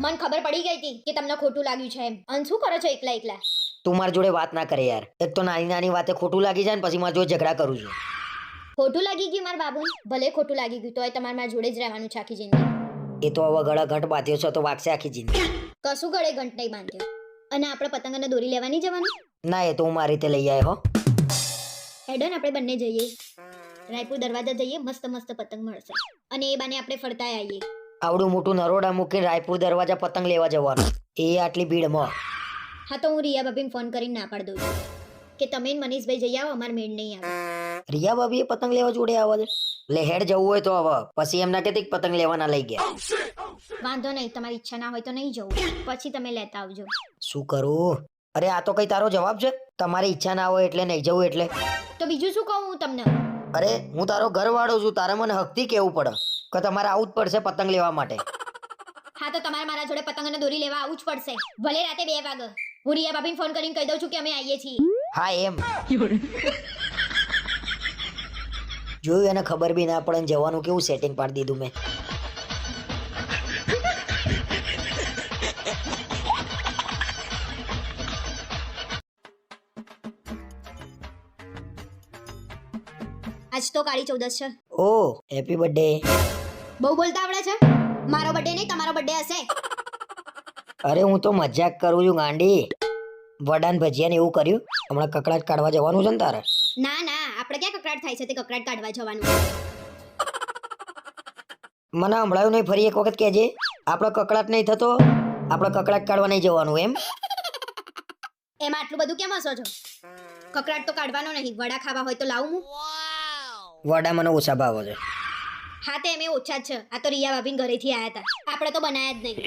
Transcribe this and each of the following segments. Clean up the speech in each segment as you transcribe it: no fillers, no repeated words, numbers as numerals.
મન ખબર પડી ગઈ હતી કે તમને ખોટું લાગ્યું છે એમ. અને શું કરો છો એકલા એકલા? તું મારી જોડે વાત ના કરે યાર. એક તો નાની નાની વાતે ખોટું લાગી જાય ને પછી મારી જોડે ઝઘડા કરું છું. ખોટું લાગી ગયું મારા બાબુ? ભલે ખોટું લાગી ગયું તોય તમારે મારા જોડે જ રહેવાનું છે આખી જિંદગી. એ તો હવે ગળા ઘટ બાંધ્યો છે તો વાગશે આખી જિંદગી. કશું ગળે ઘંટ નહીં બાંધ્યો. અને આપણે પતંગ અને દોરી લેવા નહીં જવાનું? ના એ તો હું મારી રીતે લઈ આવ્યો હો. હેડો ને આપણે બંને જઈએ. રાયપુર દરવાજા જઈએ, મસ્ત મસ્ત પતંગ મળશે. અને એ બાને આપણે ફરતા આવીએ. આવડું મોટું નરોડા મૂકીને રાયપુર દરવાજા પતંગ લેવા જવાનું, એ આટલી ભીડમાં? હા તો હું રિયા ભાભીને ફોન કરીને ના પાડી દઉં છું કે તમે ને મનીષભાઈ જઈ આવો, અમાર મેળ નહીં આવે. રિયા ભાભી પતંગ લેવા જોડે આવે છે? લે હેડ જવું હોય તો હવે પછી એમના કે પતંગ લેવાના લઈ ગયા. વાંધો નહીં, તમારી ઈચ્છા ના હોય તો નહીં જવું, પછી તમે લેતા આવજો. શું કરું? અરે આ તો કઈ તારો જવાબ છે? તમારી ઈચ્છા ના હોય એટલે નહીં જવું એટલે? તો બીજું શું કહું હું તમને? અરે હું તારો ઘરવાળો છું, તારે મને હકથી કેવું પડે કે તમારે આવું જ પડશે પતંગ લેવા માટે. હા તો તમારે મારા જોડે પતંગ અને દોરી લેવા આવું જ પડશે, ભલે રાતે 2 વાગે. હું રિયા ભાભીને ફોન કરીને કહી દઉં છું કે અમે આવીએ છીએ. હા એમ જોયું, એને ખબર બી ના પડે ને જવાનું કેવું સેટિંગ પાડી દીધું મેં. આજ તો કાળી ચૌદશ છે. ઓ હેપી બર્થડે. બહુ બોલતા આવડે છે? મારો બર્થડે નહીં તમારો બર્થડે હશે. અરે હું તો મજાક કરું છું ગાંડી. વડાન ભજીયા ને એવું કર્યું? હમણાં કકડાટ કાઢવા જવાનું છે ને તારે? ના ના, આપણે ક્યાં કકડાટ થાય છે તે કકડાટ કાઢવા જવાનું. મને સંભળાયું નહીં, ફરી એક વખત કહેજે. આપણો કકડાટ નહીં થતો, આપણે કકડાટ કાઢવા નહીં જવાનું એમ? એમાં આટલું બધું કેમ હસો છો? કકડાટ તો કાઢવાનો નહીં, વડા ખાવા હોય તો લાવું હું. વડા મને ઓછા ભાવે છે. હા તે એમે ઓછા જ છે. આ તો રિયા ભાભીન ઘરેથી આયા હતા, આપણે તો બનાયા જ નહીં.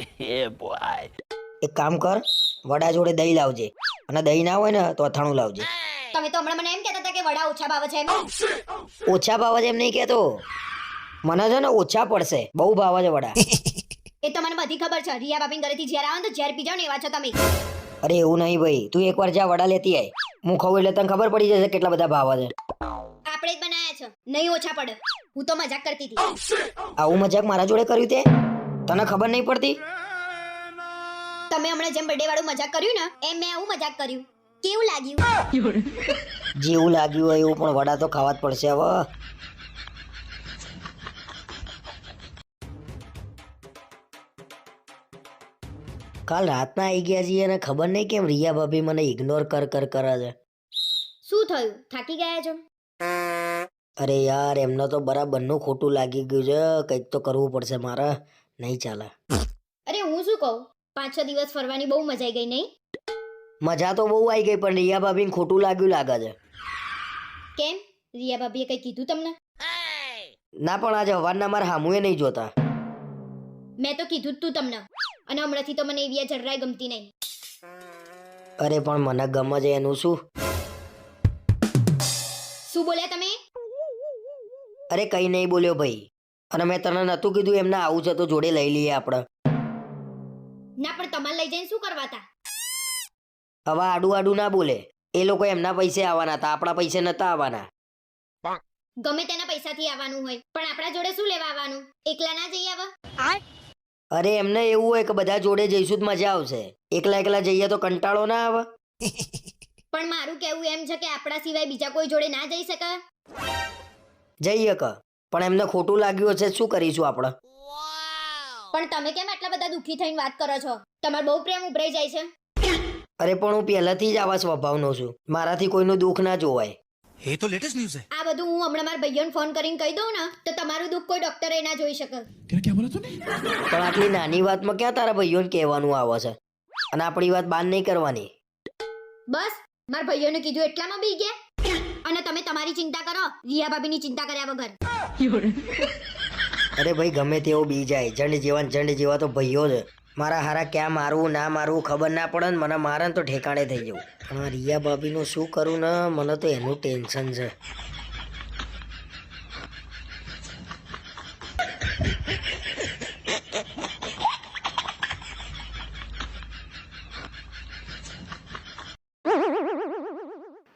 એક કામ કર, વડા જોડે દહીં લાવજે, અને દહીં ના હોય ને તો અથાણું લાવજે. તમે તો હમણાં મને એમ કહેતા હતા કે વડા ઓછા ભાવે છે એમ. ઓછા ભાવે છે એમ નહીં કહેતો, મને છે ને ઓછા પડશે, બહુ ભાવે છે વડા. એ તો મને બધી ખબર છે. રિયા ભાભીન ઘરેથી ઝેર આવે ને તો ઝેર પી જાવ ને એવા છો તમે. અરે એવું નહીં ભાઈ, તું એકવાર જા વડા લેતી આય, હું ખાઉં એટલે તને ખબર પડી જશે કેટલા બધા ભાવે છે. આપણે જ બનાયા છે, નહીં ઓછા પડે. હું તો મજાક કરતી હતી. આવું મજાક મારા જોડે કર્યું તે? તને ખબર નહીં પડતી? તમે હમણાં જેમ બર્થડે વાળું મજાક કર્યું ને એમ મેં આવું મજાક કર્યું. કેવું લાગ્યું? જેવું લાગ્યું હોય એવું, પણ વડા તો ખાવા જ પડશે હવે. કાલ રાતના આવી ગયા છીએ અને ખબર નહીં કેમ રિયા ભાભી મને ઇગ્નોર કરે છે. શું થયું? થાકી ગયા છો? અરે યાર એમને તો બરાબરનું ખોટું લાગી ગયું છે, કંઈક તો કરવું પડશે મારે, નહીં ચાલે. અરે હું શું કહું, 5-6 દિવસ ફરવાની બહુ મજા આવી ગઈ નહીં? મજા તો બહુ આવી ગઈ, પણ રિયા ભાભીને ખોટું લાગ્યું લાગે છે. કેમ? રિયા ભાભીએ કઈ કીધું તમને? ના પણ આજે હવારના મારા હામુએ નહીં જોતા. મેં તો કીધું જ તું તમને, અને હમણાંથી તો મને એવી જરાય ગમતી નહીં. અરે પણ મને ગમે છે એનું શું? શું બોલ્યા તમે? અરે કઈ નહીં બોલ્યો ભાઈ, અને મેં તને નતું કીધું એમને આવું છે તો જોડે લઈ લઈએ આપણે? ના પણ તમારે લઈ જઈને શું કરવા હતા? હવે આડું આડું ના બોલે, એ લોકો એમના પૈસે આવવાના હતા, આપણા પૈસે નતા આવવાના. ગમે તેના પૈસાથી આવવાનું હોય, પણ આપણા જોડે શું લેવા આવવાનું? એકલા ના જઈ આવા? અરે એમને એવું હોય કે બધા જોડે જઈશું તો મજા આવશે, એકલા એકલા જઈએ તો કંટાળો ના આવે? પણ મારું કેવું એમ છે કે આપણા સિવાય બીજા કોઈ જોડે ના જઈ શકે? જઈએ કે, પણ એમને ખોટું લાગ્યું હશે, શું કરીશું આપણે? પણ તમે કેમ આટલા બધા દુખી થઈને વાત કરો છો? તમારો બહુ પ્રેમ ઉભરાઈ જાય છે. અરે પણ હું પહેલાથી જ આવા સ્વભાવનો છું, મારાથી કોઈનું દુઃખ ના જોવાય. ये तो लेटेस्ट न्यूज़ है. આ બધું હું હમણાં મારા ભાઈઓને ફોન કરીને કહી દઉં ને તો તમારું દુઃખ કોઈ ડોક્ટરે ના જોઈ શકે. क्या बोला तूने? પણ આટલી નાની વાતમાં ક્યાં તારા ભાઈઓને કહેવાનું આવે છે, અને આપણી વાત બાન નહીં કરવાની. બસ મારા ભાઈઓને કીધું એટલામાં બી ગયા, અને તમે તમારી ચિંતા કરો, રિયા ભાભીની ચિંતા કર્યા વગર. અરે ભાઈ ગમે તેવો બી જાય, જંડ જેવા તો ભાઈઓ છે. મારા હારા ક્યાં મારવું ના મારવું ખબર ના પડે ને મને મારે ને તો ઠેકાણે થઈ જવું. પણ રિયા ભાભીનું શું કરું ને, મને તો એનું ટેન્શન છે.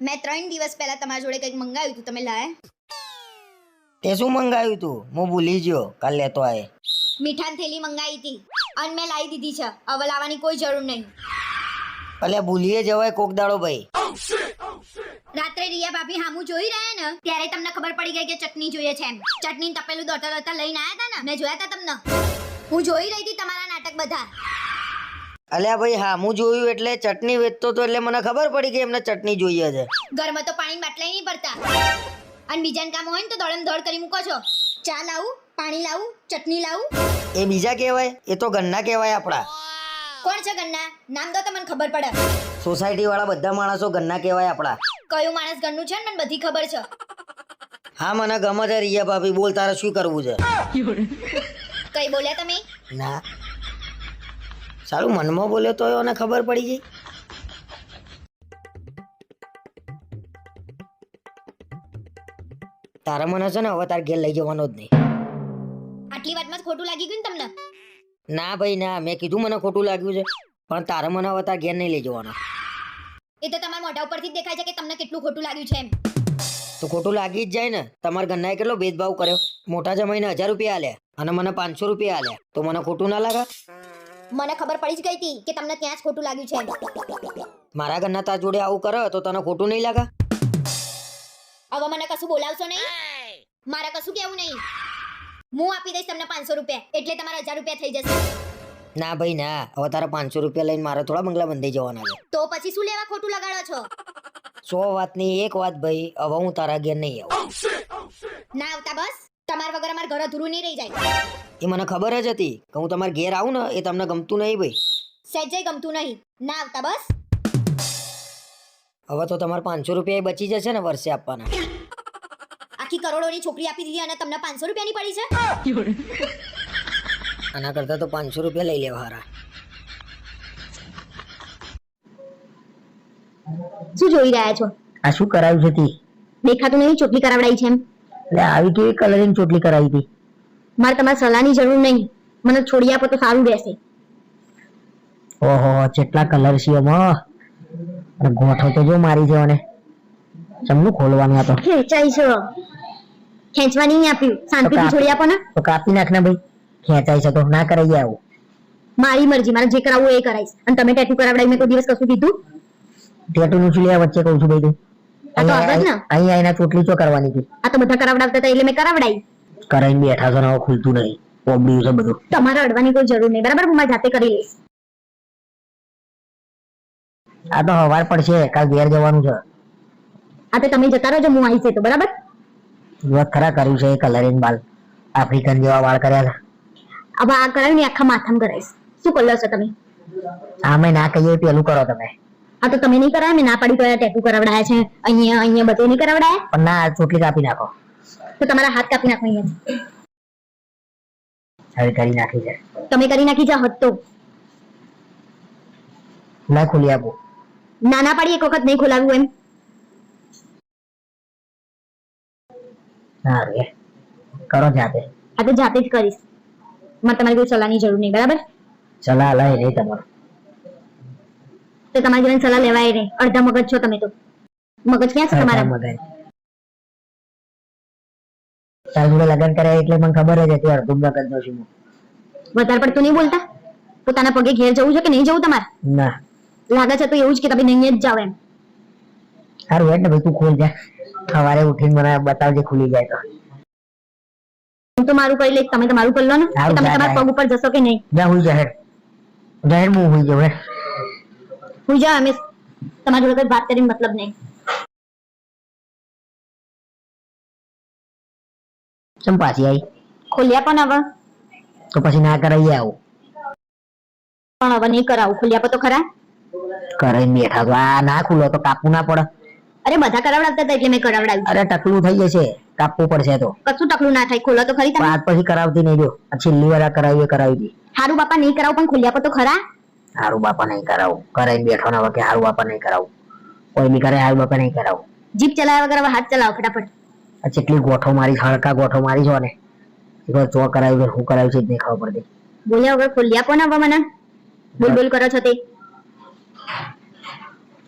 મેં 3 દિવસ પહેલા તમારા જોડે કંઈક મંગાવ્યું હતું, તમે લાયા? તે શું મંગાવ્યું તું? હું ભૂલી ગયો, કાલ લેતો આય. મીઠાની થેલી મંગાવી હતી. અને મેં લાવી દીધી છે, હવે લાવવાની કોઈ જરૂર નહીં. અલ્યા ભૂલીએ જવાય કોક દાડો ભાઈ. રાત્રે રિયા ભાભી હામું જોઈ રહ્યા ને ત્યારે તમને ખબર પડી ગઈ કે ચટણી જોઈએ છે એમ. ચટણી તપેલું દોડતા દોડતા લઈને આયા હતા ને, મેં જોયા હતા તમને. હું જોઈ રહી હતી તમારા નાટક બધા. અલ્યા ભાઈ હા હું જોયું એટલે ચટણી વેચતો તો એટલે મને ખબર પડી કે એમને ચટણી જોઈએ છે. ઘરમાં તો પાણી બાટલાય નહીં ભરતા અને બીજાને કામ હોય ને તો દોડમ દોડ કરી મૂકો છો. ચા લાવું, પાણી લાવું, ચટણી લાવું. એ બીજા કહેવાય, એ તો ગન્ના કહેવાય આપણા. કોણ છે ગન્ના? નામ દો તો મને ખબર પડે. સોસાયટી વાળા બધા માણસો ગન્ના કહેવાય આપણા. કયું માણસ ગન્નું છે ને મને બધી ખબર છે. હા મને ગમે છે રિયા ભાભી, બોલ તારે શું કરવું છે? કઈ બોલ્યા તમે? ના સારું મનમાં બોલ્યો તો એને ખબર પડી ગઈ. તારા મને છે ને હવે તાર ઘેર લઈ જવાનો જ નહીં. આટલી વાતમાં જ ખોટું લાગી ગયું ને તમને? ના ભાઈ ના, મેં કીધું મને ખોટું લાગ્યું છે, પણ તારે મને હવે તાર ઘેર નહીં લઈ જવાનો. એ તો તમારા મોઢા ઉપરથી જ દેખાય છે કે તમને કેટલું ખોટું લાગ્યું છે એમ. તો ખોટું લાગી જ જાય ને. તમારા ઘરનાએ કેટલો ભેદભાવ કર્યો. મોટા જમાઈને 1000 રૂપિયા આલ્યા અને મને 500 રૂપિયા આલ્યા, તો મને ખોટું ના લાગે? મને ખબર પડી જ ગઈ હતી કે તમને ત્યાં જ ખોટું લાગ્યું છે. મારા ઘરના તાર જોડે આવું કરે તો તને ખોટું નહીં લાગે? હવે મને કશું બોલાવશો નહીં, મારે કશું કેવું નહીં. હું આપી દઈશ તમને 500 રૂપિયા, એટલે તમારા 1000 રૂપિયા થઈ જશે. ના ભાઈ ના, હવે તારા 500 રૂપિયા લઈને મારે થોડા બંગલા બંધાઈ જવાના છે. તો પછી શું લેવા ખોટું લગાડો છો? 100 વાતની એક વાત ભાઈ, હવે હું તારા ઘેર નહીં આવું. ના આવતા બસ. તમારા વગર અમાર ઘર અધૂરું નહીં રહી જાય. એ મને ખબર જ હતી કે હું તમારા ઘેર આવું ને એ તમને ગમતું નહીં ભાઈ. સહેજે ગમતું નહીં. ના આવતા બસ. હવે તો તમારે 500 રૂપિયા બચી જશે ને વર્ષે આપવાના. આખી કરોડોની છોકરી આપી દીધી અને તમને 500 રૂપિયાની પડી છે. આના કરતા તો 500 રૂપિયા લઈ લેવા હારા. શું જોઈ રહ્યા છો? આ શું કરાવ્યું છે તી? દેખાતું નહીં ચોટલી કરાવડાઈ છે એમ. એટલે આવી કેવી કલરિંગ ચોટલી કરાવી હતી? મારે તમારી સલાહની જરૂર નહીં, મને છોડી આપો તો સારું રહેશે. ઓહો કેટલા કલર છે એમાં. અને ગોઠો તો જો મારી છે મને. ચમનું ખોલવાનું આ તો. ખેંચાઈ છે. ખેંચવા નહીં આપ્યું, શાંતિથી છોડી આપો ને. તો કાપી નાખ ને ભાઈ. ખેંચાઈ છે તો ના કરાઈ આવું. મારી મરજી, મારે જે કરાવવું એ કરાઈશ. અને તમે ટેટુ કરાવડાવી મેં કોઈ દિવસ કશું કીધું? ટેટુ નું શું લે વચ્ચે કહું છું ભાઈ તું? આ તો આગળ ને. અહીંયા એના ચોટલી ચો કરવાની હતી? આ તો બધા કરાવડાવતા હતા એટલે મેં કરાવડાવી. કરાઈને બેઠા છો ને હવે ખુલતું નહીં. પોબડ્યું છે બધું. તમારે અડવાની કોઈ જરૂર નહીં, બરાબર? હું મારી જાતે કરી લઈશ. આ તો હવાર પડશે, કાલ ઘેર જવાનું છે. આ તો તમે જતા રહેજો, હું આવી છે તો બરાબર. વાત ખરા કર્યું છે એ કલરિંગ બાલ. આફ્રિકન જેવા વાળ કર્યા છે. હવે આ કરાવી ને આખા માથામાં કરાઈશ. શું કલર છો તમે? આમે ના કહીએ પેલું કરો તમે. આ તો તમે નહીં કરાય, મેં ના પાડી તો ટેટુ કરાવડાયા છે અહીંયા અહીંયા બધે નહીં કરાવડાયા. પણ ના ચોટલી કાપી નાખો. તો તમારા હાથ કાપી નાખો અહીંયા. હવે કરી નાખી છે. તમે કરી નાખી જા હદ તો. ના ખોલી આપો. નાના પાડી એક વખત નહીં ખોલાવ્યું એમ. સારું એ કરો જાતે. આ તો જાતે જ કરીશ. મારે તમારી કોઈ સલાહની જરૂર નહીં, બરાબર? સલાહ લઈ નહીં તમારું. તો તમારી જોડે સલાહ લેવાય નહીં. અડધા મગજ છો તમે તો. મગજ ક્યાં છે તમારા? તાર જોડે લગ્ન કર્યા એટલે મને ખબર જ હતી અડધું મગજ નો છું. વધારે પડતું નહીં બોલતા. પોતાના પગે ઘેર જવું છે કે નહીં જવું તમારે? ના લાગે છે તો એવું જ કે તમે નહીં જ જાવ એમ. સારું હેડ ને ભાઈ તું ખોલ જા. સવારે ઉઠીને મને બતાવજે ખુલી જાય તો. હું તો મારું કરી લઈશ, તમે તમારું કરી લો ને. સારું, તમે જા, તમારા જા. પગ ઉપર જશો કે નહીં? જા હુઈ જા હેડ. જા હેડ હું હુઈ જાઉં હેડ. હું જા અમે તમારી જોડે વાત કરીને મતલબ નહીં. ચમ પાછી આવી? ખોલ્યા પણ હવે. તો પછી ના કરાવી આવું. પણ હવે નહીં કરાવું. ખોલ્યા પણ તો ખરા. કરાઈને બેઠા તો આ ના ખુલો તો કાપવું ના પડે. અરે બધા કરાવડાવતા હતા એટલે મેં કરાવડાવ્યું. અરે ટકલું થઈ જશે, કાપવું પડશે તો. કશું ટકલું ના થાય. ખોલો તો ખરી તમે. આજ પછી કરાવતી નહીં જો. આ છેલ્લી વાર આ કરાવી એ કરાવી હતી. હારું બાપા નહીં કરાવું પણ ખોલ્યા પણ તો ખરા. હારું બાપા નહીં કરાવું. કરાઈને બેઠો ના કે હારું બાપા નહીં કરાવું. કોઈ બી કરે હારું બાપા નહીં કરાવું. જીપ ચલાવ્યા વગર હવે હાથ ચલાવો ફટાફટ. આ કેટલી ગોઠો મારી, હળકા ગોઠો મારી છો ને. એકવાર ચો કરાવી હું કરાવી છે જ નહીં ખબર પડતી. બોલ્યા વગર ખોલ્યા પણ હવે મને બોલ બોલ કરો છો તે.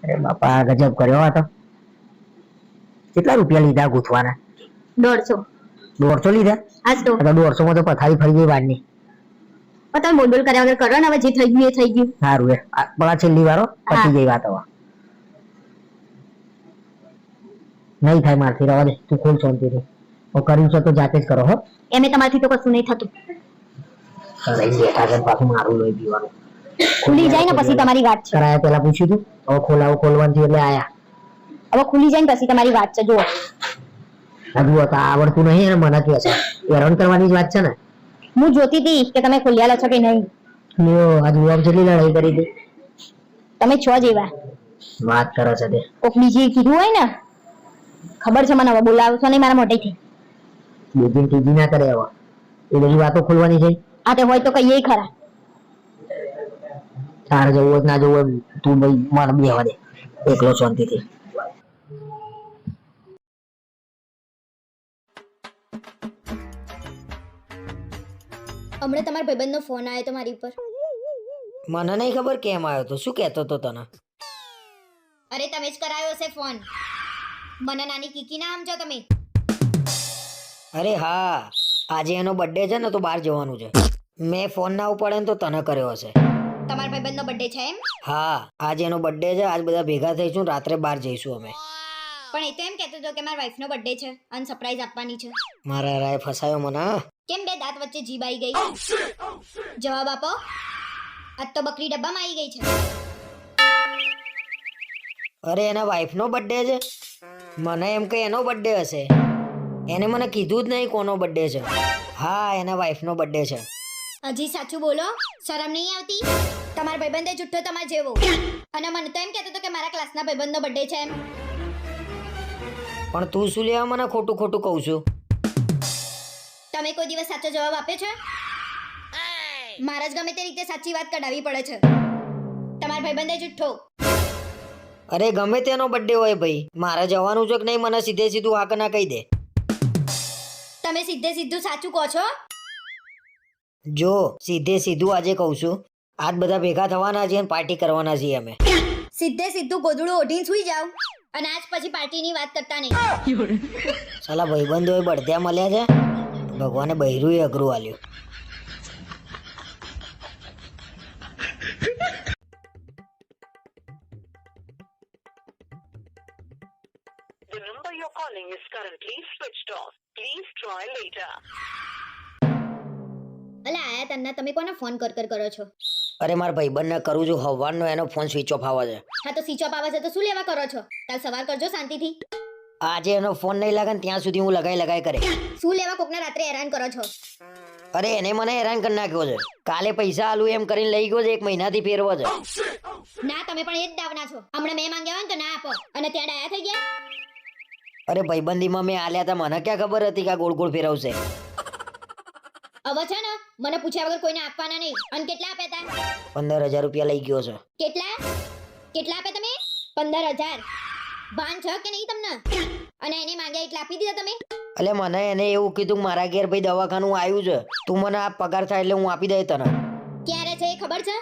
અરે બાપા ગજબ કર્યો આ તો. કેટલા રૂપિયા લીધા ગૂંથવાના? 150. 150 લીધા? આજ તો આ તો 150 માં તો પથારી ફરી ગઈ વાડની. તમે બોલ બોલ કર્યા વગર કરો ને, હવે જે થઈ ગયું એ થઈ ગયું. સારું બળા છેલ્લી વારો પતી ગઈ વાત હવે નહીં થાય મારથી રવા દે તું ખોલ શાંતિથી હું કર્યું છે તો જાતે જ કરો હો એમે તમારથી તો કશું નહીં થતું. લઈ બેઠા છે પાછું મારું લોહી પીવાનું ખુલી જાય ને પછી તમારી વાત છે. કરાયા પેલા પૂછ્યું તું હવે ખોલવાનું થયું એટલે આયા હવે ખુલી જાય ને પછી તમારી વાત છે. જુઓ હજુ તો આવડતું નહીં અને મને કહે છે હેરાન કરવાની જ વાત છે ને. હું જોતી હતી કે તમે ખુલ્યા છો કે નહીં. લ્યો આજુ આમ જેટલી લડાઈ કરી હતી તમે છો જેવા વાત કરે છે તે કોક બીજી કીધું હોય ને ખબર છે મને, હવે બોલાવશો નહીં મારા મોઢેથી. બીજી ત્રીજી ના કરે હવે એ બધી વાતો ખોલવાની છે. આ તે હોય તો કહીએ ખરા. તારે જવું હોય ના જવું હોય તું ભાઈ મને બેહવા દે એકલો શાંતિથી. હમણાં તમારા ભાઈબંધનો ફોન આવ્યો તો મારી ઉપર. મને નહીં ખબર કેમ આવ્યો તો શું કહેતો તો તને. અરે તમે જ કરાયો હશે ફોન. મને નાની કીકી ના સમજો તમે. અરે હા આજે એનો બર્થડે છે ને તો બહાર જવાનું છે. મેં ફોન ના ઉપાડે ને તો તને કર્યો હશે. તમારા ભાઈબંધનો બર્થડે છે એમ? હા આજે એનો બર્થડે છે. આજ બધા ભેગા થઈશું રાત્રે બહાર જઈશું અમે. પણ એ તો એમ કહેતો હતો કે મારા વાઈફનો બર્થડે છે અને સરપ્રાઈઝ આપવાની છે. મારા રાય ફસાયો મને. કેમ બે દાંત વચ્ચે જીભ આવી ગઈ? જવાબ આપો. આજ તો બકરી ડબ્બામાં આવી ગઈ છે. અરે એના વાઈફનો બર્થડે છે. મને એમ કે એનો બર્થડે હશે. એને મને કીધું જ નહીં કોનો બર્થડે છે. હા એના વાઈફનો બર્થડે છે. હજી સાચું બોલો, શરમ નહીં આવતી? તમારા ભાઈબંધે જુઠ્ઠો તમાર જેવો. અને મને તો એમ કહેતો હતો કે મારા ક્લાસના ભાઈબંધનો બર્થડે છે એમ. પણ તું શું લેવા મને ખોટું ખોટું કહું છું? તમે કોઈ દિવસ સાચો જવાબ આપ્યો છે? મારા જ ગમે તે રીતે સાચી વાત કઢાવી પડે છે. તમારા ભાઈબંધે જુઠ્ઠો. અરે ગમે તેનો બર્થડે હોય ભાઈ મારે જવાનું છે કે નહીં મને સીધે સીધું હા કે ના કહી દે. તમે સીધે સીધું સાચું કહો છો? જો સીધે સીધું આજે કહું છું આજ બધા ભેગા થવાના છીએ અને પાર્ટી કરવાના છીએ અમે. સીધે સીધું ગોદડું ઓઢીને સૂઈ જાવ અને આજ પછી પાર્ટીની વાત કરતા નહીં. સાલા ભાઈબંધોએ બળદ્યા મળ્યા છે. ભગવાને બૈરું અઘરું આલ્યું. The number you're calling is currently switched off. Please try later. અલા આયા તન્ના, તમે કોને ફોન કર કરો છો? અરે મારા ભાઈબંધને કરું છું હવારનો એનો ફોન સ્વિચ ઓફ આવે છે. હા તો સ્વિચ ઓફ આવે છે તો શું લેવા કરો છો? કાલ સવાર કરજો શાંતિથી. આજે એનો ફોન નહીં લાગે ને ત્યાં સુધી હું લગાઈ કરે. શું લેવા કોકને રાત્રે હેરાન કરો છો? અરે એને મને હેરાન કરી નાખ્યો છે. કાલે પૈસા આલું એમ કરીને લઈ ગયો છે 1 મહિનાથી ફેરવો છે. ના તમે પણ એ જ દાવના છો. હમણાં મેં માંગ્યા હોય ને તો ના આપો અને ત્યાં ડાયા થઈ ગયા. અરે ભાઈબંધીમાં મેં આલ્યા હતા મને ક્યાં ખબર હતી કે આ ગોળ ગોળ ફેરવશે. હવે છે ને મને પૂછ્યા વગર કોઈને આપવાના નહીં. અને કેટલા આપ્યા હતા? 15,000 રૂપિયા લઈ ગયો છે. કેટલા આપ્યા તમે? 15,000. ભાન છે કે નહીં તમને? અને એને માંગ્યા એટલે આપી દીધા તમે? એટલે મને એને એવું કીધું કે મારા ઘેર ભાઈ દવાખાનું આવ્યું છે તું મને આ પગાર થાય એટલે હું આપી દઈ તને. ક્યારે છે એ ખબર છે?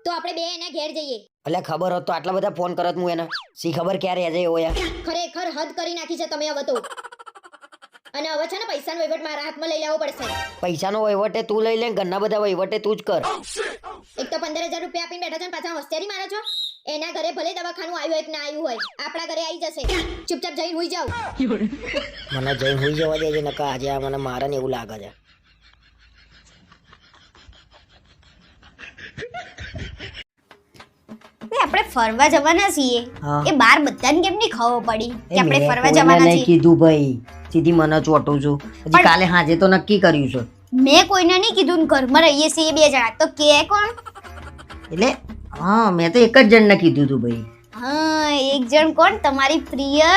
તો આપણે બે એના ઘેર જઈએ. એટલે ખબર હોત તો આટલા બધા ફોન કરત હું એને. સી ખબર ક્યારે આજે એવો યાર. ખરેખર હદ કરી નાખી છે તમે હવે તો. અને હવે છે ને પૈસાનો વહીવટ મારા હાથમાં લઈ લેવો પડશે. પૈસાનો વહીવટે તું લઈ લે ઘરના બધા વહીવટે તું જ કર. એક તો 15,000 રૂપિયા આપીને બેઠા છો ને પાછા હોશિયારી મારો છો. એના ઘરે ભલે દવાખાનું આવ્યું હોય કે ના આવ્યું હોય આપણા ઘરે આવી જશે. ચૂપચાપ જઈને હુઈ જાવ. મને જઈને હુઈ જવા દેજે નકા આજે આ મને મારે ને એવું લાગે છે. આપણે ફરવા જવાના છીએ હા. એ બાર બધાને કેમ નહીં ખબર પડી કે આપણે મેં ફરવા કોઈને જવાના નહીં છીએ? કીધું ભાઈ સીધી મને ચોટું છું. હજી પણ- કાલે સાંજે તો નક્કી કર્યું છે. મેં કોઈને નહીં કીધું ને ઘરમાં રહીએ છીએ 2 જણા તો કે કોણ? એટલે હા મેં તો એક જ જણને કીધું હતું ભાઈ. હા એક જણ કોણ? તમારી પ્રિય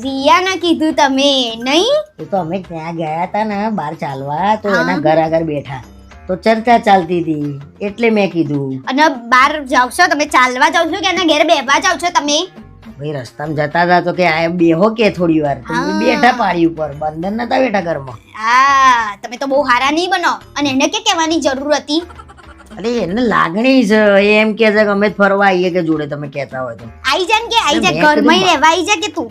રિયાને કીધું તમે નહીં? એ તો અમે ત્યાં ગયા હતા ને બહાર ચાલવા તો હા. એના ઘર આગળ બેઠા તો ચર્ચા ચાલતી હતી એટલે મેં કીધું અને બહાર જાવ છો તમે? ચાલવા જાવ છો કે એના ઘરે બેહવા જાવ છો તમે? ભાઈ રસ્તામાં જતા હતા તો કે આ બેહો કે થોડી વાર તો હા. બેઠા પાડી ઉપર બંધન નતા બેઠા ઘરમાં. હા તમે તો બહુ હારા નહીં બનો. અને એને કે કહેવાની જરૂર હતી? અરે એને લાગણી છે એ એમ કે છે કે અમે જ ફરવા આવીએ કે જોડે તમે કહેતા હોય તો. આઈ જા ને કે આઈ જા, મેં ઘરમાં કીધું રહેવા આઈ જા કે તું.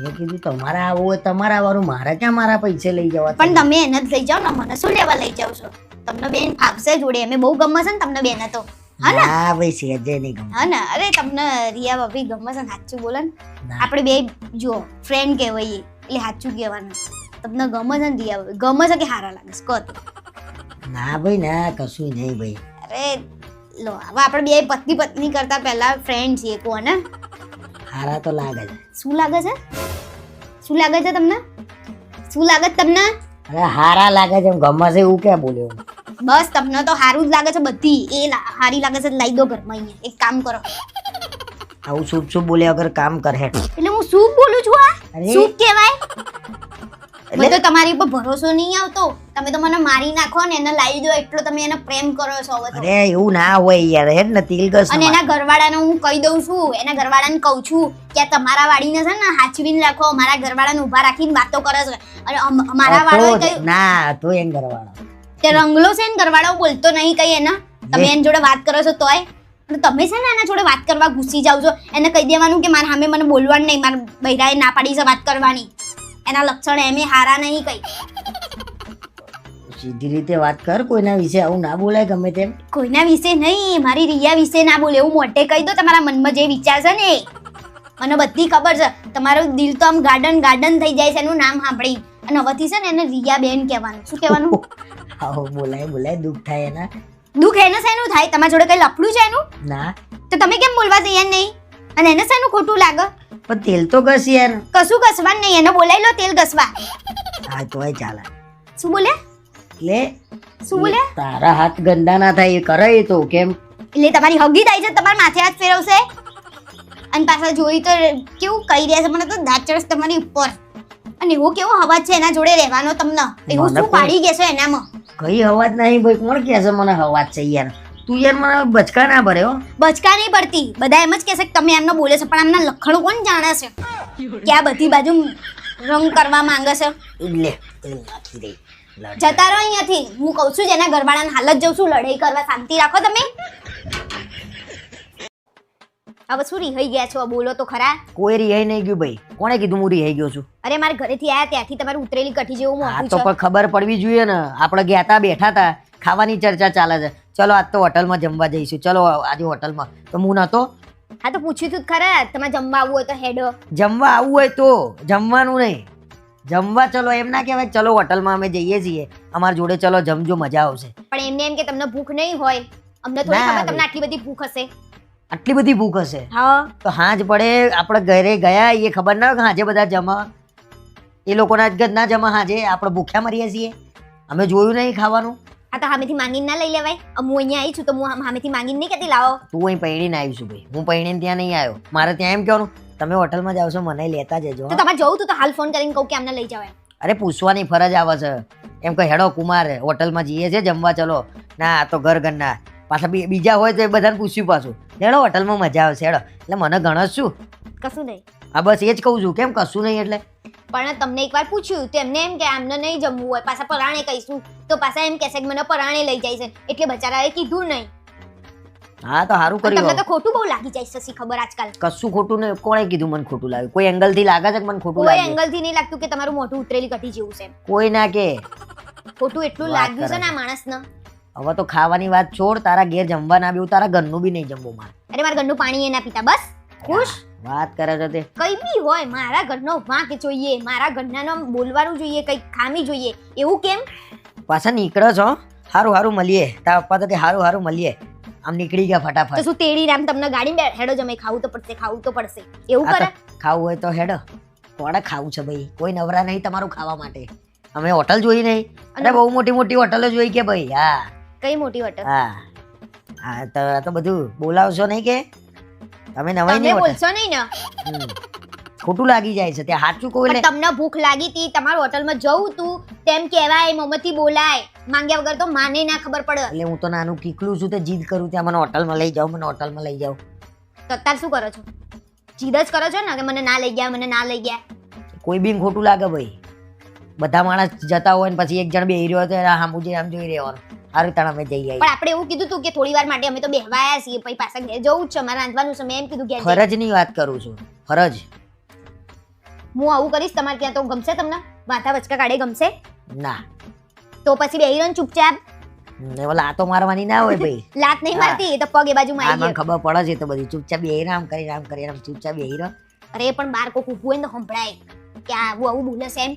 મેં કીધું તમારે આવું હોય તમારા વાળું મારે ક્યાં મારા પૈસે લઈ જવા. પણ તમે એને જ લઈ જાઓ ને, મને શું લેવા લઈ જાવ છો? તમને બેન ફાવશે જોડે, અમે બહુ ગમે છે ને તમને બેન તો, હા ને? હા ભાઈ સેજે નહીં ગમે. હા ને? અરે તમને રિયા ભાભી ગમે છે ને, સાચું બોલો ને. ના. આપણે બે જો ફ્રેન્ડ કહેવાય એટલે સાચું કહેવાનું. તમને ગમે છે ને રિયા ભાભી? ગમે છે કે હારા લાગે છે? કહો તો. ના ભાઈ ના, કશું નહીં ભાઈ. અરે લો, હવે આપણે બે પત્ની પત્ની કરતા પહેલા ફ્રેન્ડ છીએ, કોને? હારા તો લાગે છે. શું લાગે છે? શું લાગે છે તમને? શું લાગે છે તમને? અરે હારા લાગે છે, એમ ગમે છે એવું ક્યાં બોલ્યો? બસ તમને તો સારું જ લાગે છે બધી. એ હારી લાગે છે લાવી દો ઘરમાં અહીંયા. એક કામ કરો. આવું શુભ શુભ બોલ્યા વગર કામ કરે. એટલે હું શું બોલું છું? આ અરે. શું કહેવાય? મને તો તમારી ઉપર ભરોસો નહીં આવતો. તમે તો મને મારી નાખો ને એને લાવી દો એટલો તમે એને પ્રેમ કરો છો હવે તો. અરે એવું ના હોય યાર, હેડ ને તિલકસ. અને એના ઘરવાળાને હું કહી દઉં છું, એના ઘરવાળાને કહું છું કે આ તમારા વાડીને છે ને હાચવીને રાખો. મારા ઘરવાળાને ઊભા રાખીને વાતો કરે છે. અને અમારા વાળો કઈ ના તો એમ કરવાનો. તે રંગલો છે ને ઘરવાળો બોલતો નહીં કઈ એના. તમે એની જોડે વાત કરો છો તોય. અને તમે છે ને એના જોડે વાત કરવા ઘૂસી જાવ છો. એને કહી દેવાનું કે મારા સામે મને બોલવાનું નહીં, મારા બૈરાએ ના પાડી છે વાત કરવાની. એના લક્ષણ એમે હારા નહીં કઈ. સીધી રીતે વાત કર, કોઈના વિશે આવું ના બોલાય ગમે તેમ. કોઈના વિશે નહીં, મારી રિયા વિશે ના બોલે એવું મોઢે કહી દો. તમારા મનમાં જે વિચાર છે ને મને બધી ખબર છે. તમારું દિલ તો આમ ગાર્ડન ગાર્ડન થઈ જાય છે એનું નામ સાંભળી. અને હવેથી છે ને એને રિયા બેન કહેવાનું. શું કહેવાનું? આવો બોલાય બોલાય દુઃખ થાય એના. દુઃખ એને શેનું થાય? તમારા જોડે કઈ લફડું છે એનું? ના તો તમે કેમ બોલવા તૈયાર નહીં? અને એને શેનું ખોટું લાગે? પણ તેલ તો ઘસ યાર. કશું ઘસવાનું નહીં, એને બોલાવી લો તેલ ઘસવા. હા તોય ચાલે. શું બોલ્યા? એટલે શું બોલ્યા? તારા હાથ ગંદા ના થાય એ કરે એ તો કેમ? એટલે તમારી હગી થાય છે, તમારા માથે હાથ ફેરવશે. અને પાછા જોઈ તો કેવું કહી રહ્યા છે, મને તો દાંત ચડશે તમારી ઉપર. અને એવો કેવો અવાજ છે એના જોડે રહેવાનો તમને? એવું મને શું પાડી ગયા છે એનામાં? કઈ અવાજ નહીં ભાઈ, કોણ કહે છે મને અવાજ છે યાર? તું યાર મને બચકા ના ભરે હો. બચકા નહીં પડતી. બધા એમ જ કહેશે કે તમે એમને બોલે છે, પણ આમના લખણ કોણ જાણે છે કે આ બધી બાજુ રંગ કરવા માંગે છે? એટલે તેલ નાખી દે. જતા રહો અહીંયાથી. હું કહું છું જેના ઘરવાળાને હાલત જઉં છું લડાઈ કરવા. શાંતિ રાખો તમે. હવે શું રિહાઈ ગયા છો? બોલો તો ખરા. કોઈ રિહાઈ નહીં ગયું ભાઈ. કોણે કીધું હું રિહાઈ ગયો છું? અરે મારા ઘરેથી આયા ત્યાંથી તમારું ઉતરેલી કઠી જેવું આ મોઢું તો છે. પણ ખબર પડવી જોઈએ ને. આપણે ગયા તા, બેઠા તા, ખાવાની ચર્ચા ચાલે છે. ચલો આજ તો હોટલમાં જમવા જઈશું. ચલો આજે હોટલમાં. તો હું નતો. હા તો પૂછ્યું તું જ ખરા. તમારે જમવા આવવું હોય તો હેડો. જમવા આવવું હોય તો જમવાનું નહીં, જમવા ચલો એમ ના કહેવાય. ચલો હોટલમાં અમે જઈએ છીએ, અમારા જોડે ચલો જમજો, મજા આવશે. પણ એમને એમ કે તમને ભૂખ નહીં હોય. અમને થોડી ના, ખબર તમને આટલી બધી ભૂખ હશે. આટલી બધી ભૂખ હશે હા તો હાંજ પડે આપણે ઘરે ગયા એ ખબર ના હોય કે હાજે બધા જમા. એ લોકોના જ ના જમા હાજે, આપણે ભૂખ્યા મરીએ છીએ. અમે જોયું નહીં ખાવાનું. આ તો સામેથી માંગીને ના લઈ લેવાય. હું અહીંયા આવી છું તો હું સામેથી માંગીને નહીં કહેતી લાવો. તું અહીં પૈણીને આવીશું ભાઈ, હું પૈણીને ત્યાં નહીં આવ્યો. મારે ત્યાં એમ કહેવાનું તમે હોટલમાં જાવ છો મને લેતા જજો. તો તમારે જવું તો હાલ ફોન કરીને કહું કે અમને લઈ જાવ એમ. અરે પૂછવાની ફરજ આવે છે એમ કે હેડો કુમાર હોટલમાં જઈએ છે જમવા ચલો. ના આ તો ઘર ઘરના પાછા બીજા હોય તો એ બધાને પૂછ્યું પાછું હેડો હોટલમાં મજા આવશે હેડો. એટલે મને ગણસ શું? કશું નહીં. હા બસ એ જ કહું છું. કેમ કશું નહીં એટલે? પણ તમને એકવાર પૂછ્યું તો એમને એમ કે આમને નહીં જમવું હોય. પાછા પરાણે કહીશું તો પાછા એમ કહેશે કે મને પરાણે લઈ જાય છે. એટલે બચારાએ કીધું નહીં. હા તો સારું તમને કર્યું. તો ખોટું બહુ લાગી જાય છે ખબર આજકાલ. કશું ખોટું નહીં. કોણે કીધું મને ખોટું લાગ્યું? કોઈ એંગલ થી લાગે છે કે મને ખોટું કોઈ લાગે? એંગલ થી નહીં લાગતું કે તમારું મોઢું ઉતરેલી કઠી જેવું છે. કોઈ ના કે. ખોટું એટલું વાત લાગ્યું છે કરે ને છે. આ માણસને. હવે તો ખાવાની વાત છોડ, તારા ઘેર જમવા ના બેવું, તારા ઘરનું બી નહીં જમવું મારે. અરે મારા ઘરનું પાણી એ ના પીતા બસ ખુશ. વાત કરે છે તે. કઈ બી હોય મારા ઘરનો વાંક જોઈએ, મારા ઘરનાનો બોલવાનું જોઈએ, કઈ ખામી જોઈએ. એવું કેમ? પાછા નીકળો છો. હારું હારું મળીએ. તારા પપ્પા તો કે હારું હારું મળીએ. આમ નીકળી ગયા તો ફટાફટ. શું તેડી રામ તમને ગાડી હેડો જમે ખાવું તો પડશે, ખાવું તો પડશે. એવું હા કરે? તો ખાવું હોય તો હેડો. કોણે ખાવું છે ભાઈ? કોઈ નવરા નહીં તમારું ખાવા માટે. અમે હોટલ જોઈ નહીં. અરે બહુ મોટી મોટી હોટલો જોઈ કે ભાઈ. હા કઈ મોટી હોટલ? હા હા તો આ તો બધું બોલાવશો નહીં કે તમે નવાઈ તમે નહીં હોટલ. બોલશો નહીં ને. ખોટું લાગી જાય છે ત્યાં સાચું કોઈ પણ તમને ભૂખ લાગી હતી, તમારું હોટલમાં જવું તું તેમ કહેવાય, મમ્મથી બોલાય. માંગ્યા વગર તો માને ના ખબર પડે. એટલે હું તો નાનું કીકલું છું તો જીદ કરું ત્યાં મને હોટલમાં લઈ જાઓ, મને હોટલમાં લઈ જાઓ. તો અત્યારે શું કરો છો? જીદ જ કરો છો ને કે મને ના લઈ ગયા, મને ના લઈ ગયા. કોઈ બી ખોટું લાગે ભાઈ. બધા માણસ જતા હોય ને પછી એક જણ બેહી રહ્યો તો એના સામું આમ જોઈ રહેવાનું. સારું તાણ અમે જઈ આવીએ. પણ આપણે એવું કીધું તું કે થોડી વાર માટે અમે તો બેહવાયા છીએ, પછી પાછા ઘેર જવું જ છે, મારે રાંધવાનું છે. મેં એમ કીધું ઘેર જઈ. ફરજની વાત કરું છું. ફરજ. હું આવું કરીશ તમારે ત્યાં તો ગમશે તમને? માથા વચકા કાઢે ગમશે? ના તો પછી બેહી રહો ને ચૂપચાપ. લાતો મારવાની ના હોય ભાઈ. લાત નહીં મારતી એ તો પગ એ બાજુ આ મારી મને ગયો. ખબર પડે છે તો બધી ચૂપચાપ બેહીને આમ કરીને આમ ચૂપચાપ બેહી રહો. અરે પણ બાર કોક ઊભું હોય ને તો સંભળાય કે આવું બોલે છે એમ.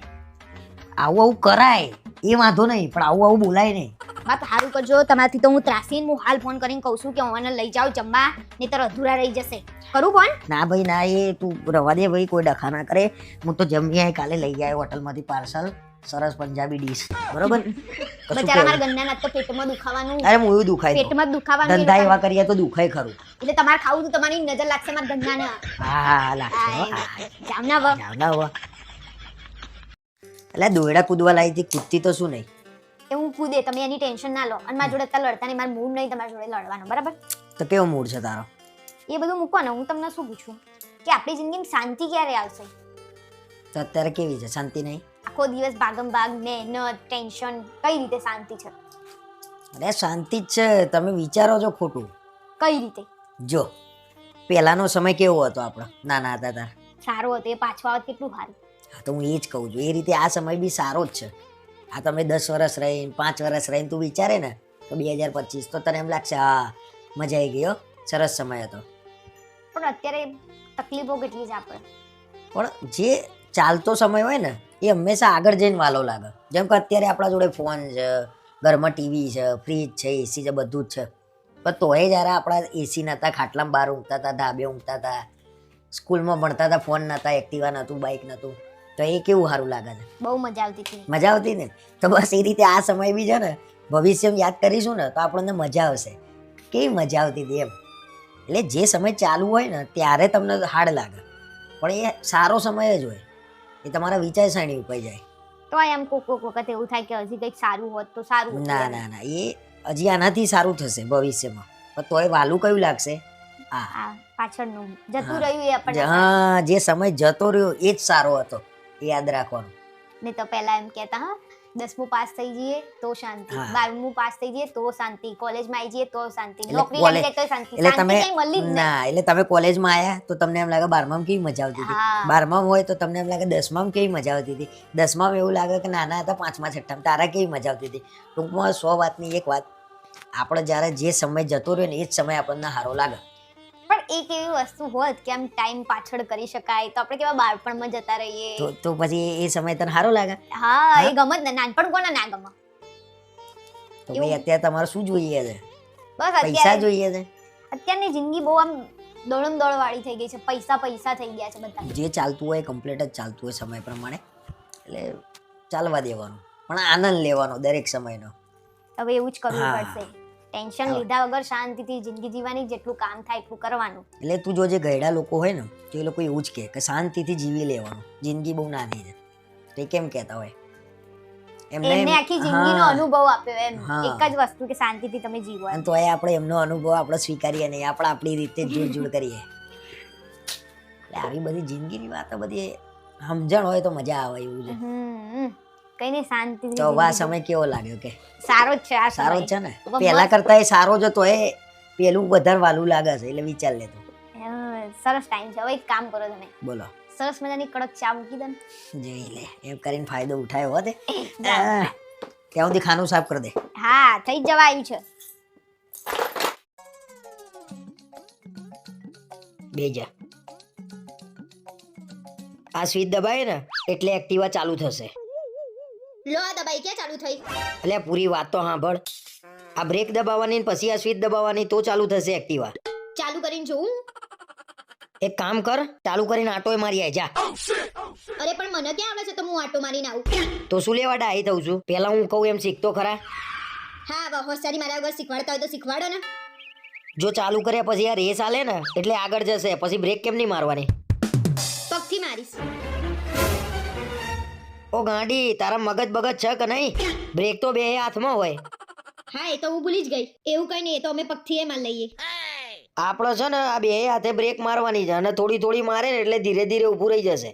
આવું કરાય એ વાંધો નહીં, પણ આવું બોલાય નહીં. વાત સારું કરજો, તમારાથી તો હું ત્રાસીને હું હાલ ફોન કરીને કહું છું કે ઓને લઈ જાઓ જમવા, નહીંતર અધૂરા રહી જશે. કરું ફોન? ના ભાઈ ના, એ તું રવા દે ભાઈ, કોઈ ડખા ના કરે. હું તો જમી આવી કાલે લઈ આવ્યો હોટલમાંથી પાર્સલ, સરસ પંજાબી ડીશ, બરોબર. કશું બચારા મારા કહેવું. ગંદા તો પેટમાં દુખાવાનું, અરે હું એવું દુખાય તો. પેટમાં જ દુખાવાનું ધંધા એ એવા લોકોને. કરીએ તો દુખાય ખરું. એટલે તમારે ખાવું તો તમારી નજર લાગશે મારા ગંદાને. હા લાગશે હો, હા. જામના વ. જાવ ના હોવા. એટલે દોયડા કૂદવા લાવી હતી, કૂદતી તો શું નહીં. એ હું કૂદે, તમે એની ટેન્શન ના લો. અને મારા જોડે અત્યારે લડતા નહીં, મારું મૂડ નહીં તમારા જોડે લડવાનો, બરાબર? તો કેવો મૂડ છે તારો? એ બધું મૂકો ને, હું તમને શું પૂછું કે આપણી જિંદગીમાં શાંતિ ક્યારે આવશે? તો અત્યારે કેવી છે? શાંતિ નહીં? આખો દિવસ ભાગમ ભાગ, મહેનત, ટેન્શન, કઈ રીતે શાંતિ છે? અરે શાંતિ જ છે, તમે વિચારો છો ખોટું. કઈ રીતે? જો પહેલાનો સમય કેવો હતો આપણો નાના હતા તાર? સારું હતું, એ પાછું આવત કેટલું સારું. હા તો હું એ જ કહું છું, એ રીતે આ સમય બી સારો જ છે. આ તમે 10 વર્ષ રહીને 5 વર્ષ રહીને તું વિચારે ને તો 2025 તો તને એમ લાગશે હા મજા આવી ગઈ હો, સરસ સમય હતો. પણ અત્યારે તકલીફો કેટલી છે આપણે. પણ જે ચાલતો સમય હોય ને એ હંમેશા આગળ જઈને વાલો લાગે. જેમ કે અત્યારે આપણા જોડે ફોન છે, ઘરમાં ટીવી છે, ફ્રીજ છે, એસી છે, બધું જ છે. પણ તોય જ્યારે આપણા એસી નહોતા, ખાટલામાં બહાર ઊંઘતા હતા, ધાબે ઊંઘતા હતા, સ્કૂલમાં ભણતા હતા, ફોન નહોતા, એક્ટિવા નહોતું, બાઇક નહોતું, તો એ કેવું સારું લાગે છે. બહુ મજા આવતી હતી. મજા આવતી ને? તો બસ એ રીતે આ સમય બી છે ને, ભવિષ્યમાં યાદ કરીશું ને તો આપણને મજા આવશે. કેવી મજા આવતી હતી એમ. એટલે જે સમય ચાલુ હોય ને ત્યારે તમને હાડ લાગે, પણ એ સારો સમય જ હોય. એ તમારા વિચારસરણી ઉપર જાય. તો એમ કોક વખત એવું થાય કે હજી કંઈક સારું હોત તો સારું હતું ના એમ. ના ના, એ હજી આનાથી સારું થશે ભવિષ્યમાં, પણ તોય વાલું કયું લાગશે? હા આ પાછળનું જતું હા. રહ્યું એ આપણને હા, જે સમય જતો રહ્યો એ જ સારો હતો, એ યાદ રાખવાનું. નહીં તો પહેલા એમ કહેતા હા 10મું પાસ થઈ જઈએ તો શાંતિ, હા. 12મું પાસ થઈ જઈએ તો શાંતિ, કોલેજમાં આવી જઈએ તો શાંતિ, એટલે નોકરી કોલેજ- લાગી જાય તો શાંતિ. એટલે શાંતિ તમે ક્યાંય મળી જ નહીં. ના, એટલે તમે કોલેજમાં આયા તો તમને એમ લાગે 12માં કેવી મજા આવતી હતી, હા. 12માં હોય તો તમને એમ લાગે 10માં કેવી મજા આવતી હતી, 10માં એવું લાગે કે નાના હતા 5મા 6માં તારા કેવી મજા આવતી હતી. ટૂંકમાં 100 વાતની એક વાત, આપણે જ્યારે જે સમય જતો રહ્યો ને એ જ સમય આપણને સારો લાગે. પણ એક એવી વસ્તુ હોત કે આમ ટાઈમ પાછળ કરી શકાય તો આપણે કેવા બાળપણમાં જતા રહીએ. તો પછી એ સમય તને સારો લાગે. હા, એ ગમત ને, નાનપણ કોને ના ગમે? તો ભાઈ અત્યારે તમારે શું જોઈએ છે? બસ પૈસા અત્યારે જોઈએ છે. અત્યારની જિંદગી બહુ આમ દોડમ દોડ વાળી થઈ ગઈ છે. પૈસા પૈસા થઈ ગયા છે બધા. જે ચાલતું હોય કમ્પ્લીટ જ ચાલતું હોય સમય પ્રમાણે, એટલે ચાલવા દેવાનું, પણ આનંદ લેવાનો દરેક સમયનો. હવે એવું જ કરવું હા. પડશે. ટેન્શન હા. લીધા વગર શાંતિથી જિંદગી જીવવાની, જેટલું કામ થાય એટલું કરવાનું. એટલે તું જો જે ગયડા લોકો હોય ને તો એ લોકો એવું જ કહે કે શાંતિથી જીવી લેવાનું, જિંદગી બહુ નાની છે. તો એ કેમ કહેતા હોય? એમને આખી જિંદગીનો હા. અનુભવ આપ્યો એમ. હા. એક જ વસ્તુ કે શાંતિથી તમે જીવો એમ. અને તોય આપણે એમનો અનુભવ આપણે સ્વીકારીએ નહીં, આપણે આપણી રીતે જુડ જુડ કરીએ. એટલે આવી બધી જિંદગીની વાતો બધી સમજણ હોય તો મજા આવે એવું છે. કઈ નહીં, શાંતિથી તો હવે આ જિંદગી સમય કેવો લાગ્યો કે? સારો જ છે આ સારો જ સમય. છે ને? હવે પહેલા મસ્ત. કરતા એ સારો જ હતો, એ પેલું વધારે વાલું લાગે છે, એટલે વિચાર લેતો. સરસ ટાઈમ છે. હવે એક કામ કરો તમે, બોલો. સરસ મજાની કડક ચા મૂકી દો ને. જોઈ લે, એમ કરીને ફાયદો ઉઠાયો હોત. ત્યાં સુધી ખાનું સાફ કરી દે. હા, થઈ જ જવા આવ્યું છે. બેજા આ સ્વિચ દબાય ને એટલે એક્ટિવા ચાલુ થશે. લો આ દબાઈ ક્યાં ચાલુ થઈ? એટલે પૂરી વાત તો સાંભળ. આ બ્રેક દબાવવાની ને પછી આ સ્વિચ દબાવવાની તો ચાલુ થશે એક્ટિવા. ચાલુ કરીને જોઉં? એક કામ કર, ચાલુ કરીને આટોય મારી આય જા. અરે પણ મને ક્યાં આવડે છે તો હું આટો મારીને આવું? તો શું લેવા ડાહી થઉં છું? પેલા હું કહું એમ શીખતો ખરા. હા, હવે હોશિયારી મારા વગર શીખવાડતા હોય તો શીખવાડો ને. જો ચાલુ કર્યા પછી આ રેસ આલે ને એટલે આગળ જશે, પછી બ્રેક કેમ નહીં મારવાની? પગથી મારીશ. ઓ ગાંડી, તારા મગજ બગજ છે કે નહીં? બ્રેક તો બે હાથમાં હોય. હા, એ તો હું ભૂલી જ ગઈ. એવું કઈ નહીં, એ તો અમે પગથી માર લઈએ. આપણો છે ને આ બે હાથે બ્રેક મારવાની છે, અને થોડી થોડી મારે ને એટલે ધીરે ધીરે ઊભું રહી જશે.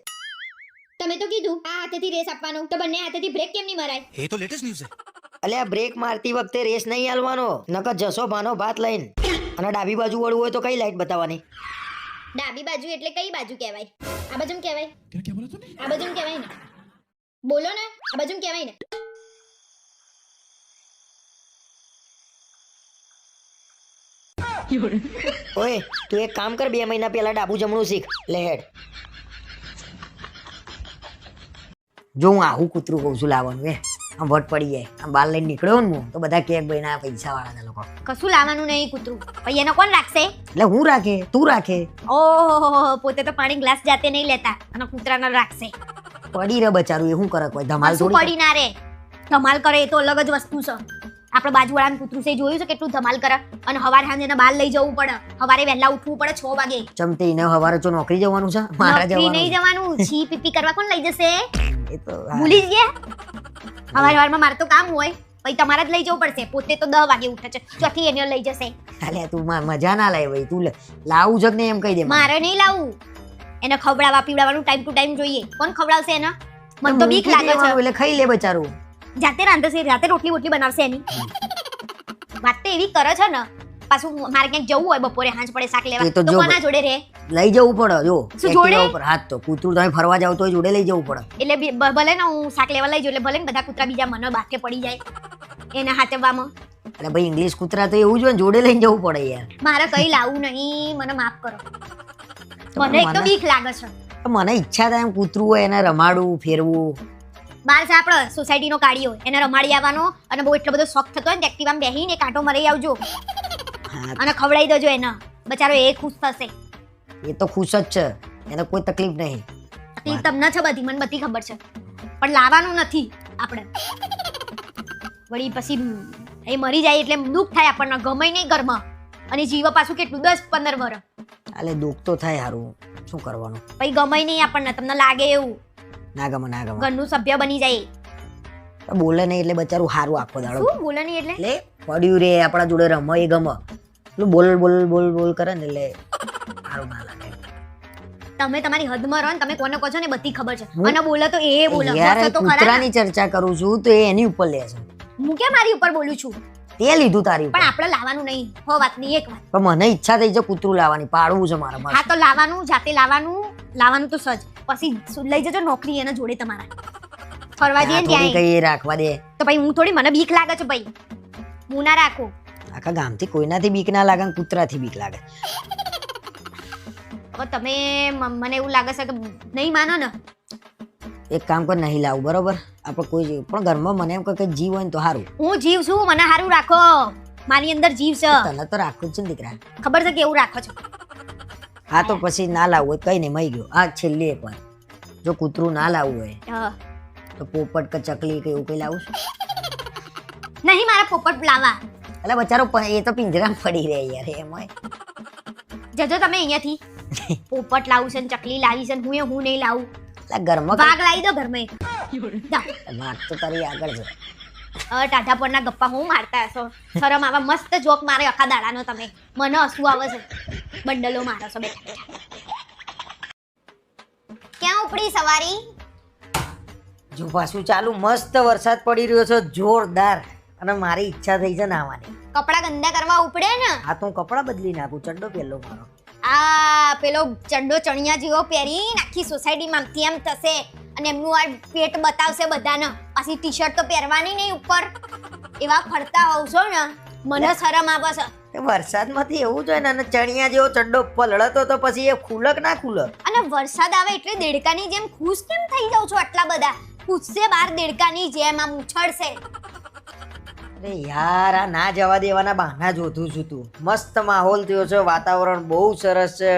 તમે તો કીધું આ હાથેથી રેસ આપવાનો, તો બંને હાથેથી બ્રેક કેમ નહીં મરાય? ये तो लेटेस्ट न्यूज है. એટલે આ બ્રેક મારતી વખતે રેસ નહીં હાલવાનો, નકર જશો ભાનો ભાત લઈને. અને ડાબી બાજુ વળવું હોય તો કઈ લાઈટ બતાવવાની? ડાબી બાજુ એટલે કઈ બાજુ કહેવાય? આ બાજુ કહેવાય? क्या क्या बोला तूने? આ બાજુ કહેવાય ને? બોલો ને, આ બાજુ કહેવાય ને? ઓય તું એક કામ કર 2 મહિના પહેલા ડાબુ જમણું શીખ લે હેડ. જો હું આવું કૂતરું કહું છું લાવવાનું આમ વટ પડી જાય આમ બાર લઈને નીકળ્યો ને હું તો બધા કે ભાઈ ના પૈસા વાળા લોકો કશું લાવવાનું નહીં કૂતરું પછી એને કોણ રાખશે? એટલે હું રાખે તું રાખે ઓહો પોતે તો પાણી ગ્લાસ જાતે નહીં લેતા અને કૂતરાને રાખશે. પડી રે બચારું એ શું કરે કોઈ ધમાલ કશું થોડી પડી ના રે. ધમાલ કરે એ તો અલગ જ વસ્તુ છે. આપણે બાજુવાળાનું કૂતરું છે એ જોયું છે કેટલું ધમાલ કરે અને હવારે સાંજે એને બહાર લઈ જવું પડે. હવારે વહેલા ઉઠવું પડે 6 વાગે. ચમતે એને હવારે તો નોકરી જવાનું છે મારા નોકરી નહીં જવાનું જવાનું. છી પીપી કરવા કોણ લઈ જશે? એ તો હા. ભૂલી જ ગયા હવારમાં મારે તો કામ હોય પછી તમારે જ લઈ જવું પડશે. પોતે તો 10 વાગે ઉઠે છે ચોથી એને લઈ જશે. અલ્યા તું મજા ના લાય ભાઈ તું લાવું જગ ને એમ કહી દે મારે નહીં લાવું. એને ખવડાવવા પીવડાવવાનું ટાઈમ ટુ ટાઈમ જોઈએ. કોણ ખવડાવશે એને? મને તો બીક લાગે છે. એટલે ખાઈ લે બચારું જાતે રાંધશે જાતે રોટલી બોટલી બનાવશે એની. વાત તો એવી કરે છે ને પાછું મારે ક્યાંક જવું હોય બપોરે હાંજ પડે શાક લેવા એ તો તો જો કોના જોડે રે? લઈ જવું પડે જો શું જોડે? એક્ટિવા ઉપર હાથ તો કૂતરું તમે ફરવા જાવ તો જોડે લઈ જવું પડે. એટલે ભલે ને હું શાક લેવા લઈ જાઉં એટલે ભલે ને બધા કૂતરા બીજા મને બાકે પડી જાય એને હાચવવામાં. એટલે ભાઈ ઇંગ્લિશ કૂતરા તો એવું જ હોય ને જોડે લઈને જવું પડે યાર. મારે કઈ લાવવું નહીં મને માફ કરો. મને એક તો બીક લાગે છે. મને ઈચ્છા થાય એમ કૂતરું હોય એને રમાડવું ફેરવું. બાર છે આપણે સોસાયટીનો કાઢ્યો એને રમાડી આવવાનો અને બહુ એટલો બધો શોખ થતો હોય ને એક્ટિવામાં બેહીને કાંટો મરાઈ આવજો હા અને ખવડાવી દેજો એને. બચારો એ ખુશ થશે. એ તો ખુશ જ છે એને કોઈ તકલીફ નહીં. તકલીફ તમને છે બધી મને બધી ખબર છે પણ લાવવાનું નથી આપણે. વળી પછી એ મરી જાય એટલે દુઃખ થાય આપણને ગમે નહીં ઘરમાં અને જીવ પાછું કેટલું 10-15 વર્ષ. એટલે દુઃખ તો થાય હારું શું કરવાનું. પછી ગમે નહીં આપણને તમને લાગે એવું ના ગમે ના ગમે. ઘરનું સભ્ય બની જાય. બોલે નહીં એટલે બચારું હારું આખો દાડો શું બોલે નહીં એટલે? એટલે પડ્યું રે આપણા જોડે રમે એ ગમે પેલું બોલ બોલ બોલ બોલ કરે ને એટલે સારું ના લાગે. તમે તમારી હદમાં રહો ને તમે કોને કહો છો ને બધી ખબર છે અને બોલે તો એ બોલે યાર હસે તો ખરા ને. કૂતરાની ચર્ચા કરું છું તો એ એની ઉપર લે છે. હું કેમ મારી ઉપર બોલું છું? તે લીધું તારી ઉપર પણ આપણે લાવવાનું નહીં. હો વાત નહીં એક વાત. પણ મને ઈચ્છા થઈ છે કૂતરું લાવવાની પાડવું છે મારા હા માટે. તો લાવવાનું જાતે લાવવાનું તો સજ પછી લઈ જજો નોકરી એના જોડે તમારા ફરવા જઈએ ને થોડી ત્યાં કઈ રાખવા દે. તો ભાઈ હું થોડી મને બીક લાગે છે ભાઈ હું ના રાખું. આખા ગામથી કોઈનાથી બીક ના લાગે ને કૂતરાથી બીક લાગે. હવે તમે મને એવું લાગે છે કે નહીં માનો ને એક કામ કર નહીં લાવું બરોબર આપણે કોઈ પણ ઘરમાં મને એમ કે જીવ હોય ને તો સારું. હું જીવ છું મને સારું રાખો. મારી અંદર જીવ છે તને તો રાખવું જ છે ને દીકરા. ખબર છે કેવું રાખો છો. હા તો પછી ના લાવવું હોય કઈ નહીં મઈ ગયો. આ છેલ્લી એક વાર જો કૂતરું ના લાવવું હોય હા. તો પોપટ કે ચકલી કે એવું કઈ લાવું છું. નહીં મારા પોપટ લાવવા એટલે બચારો એ તો પિંજરામાં પડી રહે યાર એમાં. જજો તમે અહીંયાથી પોપટ લાવું છે ને ચકલી લાવી છે ને હું નહીં લાવું. એટલે ઘરમાં વાઘ લાવી દો ઘરમાં એક. જાઓ. વાત તો તારી આગળ છે. ટાઢા પરના ગપ્પા હું મારતા હશો. શરમ આવા મસ્ત જોક મારે આખા દાડાનો તમે મને હસવું આવે છે. બંડલો મારો છો બેઠા બેઠા. ક્યાં ઉપડી સવારી? જો પાછું ચાલુ મસ્ત વરસાદ પડી રહ્યો છે જોરદાર અને મારી ઈચ્છા થઈ છે નાવાની. કપડા ગંદા કરવા ઉપડે ને. આ તો હું કપડાં બદલી નાખું ચડ્ડો પહેલો મારો. આ પેલો ચંડો ચણિયા જેવો પહેરી આખી સોસાયટીમાં આમથી આમ થશે અને એમનું આ પેટ બતાવશે બધાને. પાછી ટી શર્ટ તો પહેરવાની નહીં ઉપર. એવા ફરતા હોવ છો ને મને શરમ આવે છે. વરસાદમાંથી એવું જ હોય ને અને ચણિયા જેવો ચડ્ડો પલળતો તો પછી એ ખુલક ના ખુલક. અને વરસાદ આવે એટલે દેડકાની જેમ ખુશ કેમ થઈ જાવ છો આટલા બધા? ખુશશે બાર દેડકાની જેમ આમ ઉછળશે. અરે યાર આ ના જવા દેવાના બહાના જોતું છું તું. મસ્ત માહોલ થયો છે વાતાવરણ બહુ સરસ છે.